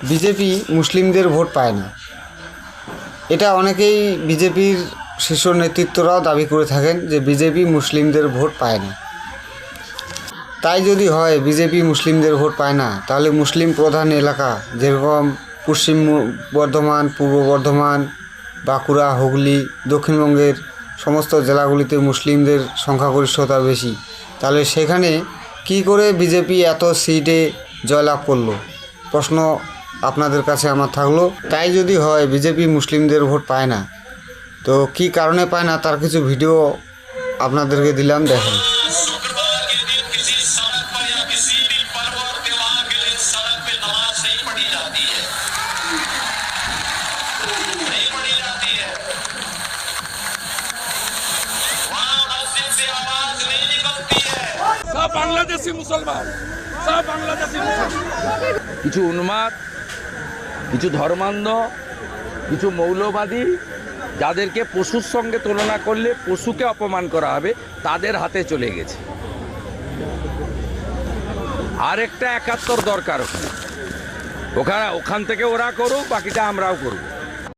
BJP মুসলিমদের vote পায় না, এটা অনেকেই বিজেপির শীর্ষ নেতৃত্বরাও দাবি করে থাকেন যে বিজেপি মুসলিমদের ভোট পায় না। তাই যদি হয় বিজেপি মুসলিমদের ভোট পায় না, তাহলে মুসলিম প্রধান এলাকা যেরকম পশ্চিম বর্ধমান, পূর্ব বর্ধমান, বাঁকুড়া, হুগলি, দক্ষিণবঙ্গের সমস্ত জেলাগুলিতে মুসলিমদের সংখ্যাগরিষ্ঠতা বেশি, তাহলে সেখানে কি করে বিজেপি এত সিটে জয়লাভ করলো? প্রশ্ন আপনাদের কাছে আমার থাকলো। তাই যদি হয় বিজেপি মুসলিমদের ভোট পায় না, তো কি কারণে পায় না তার কিছু ভিডিও আপনাদেরকে দিলাম, দেখেন। सब बांग्लादेशी मुसलमान, सब बांग्लादेशी मुसलमान। কিছু উন্মাদ, কিছু ধর্মান্ধ, কিছু মৌলবাদী, যাদেরকে পশুর সঙ্গে তুলনা করলে পশুকে অপমান করা হবে, তাদের হাতে চলে গেছে। আরেকটা ৭১ দরকার ওখানে, ওখান থেকে ওরা করুক, বাকিটা আমরাও করব।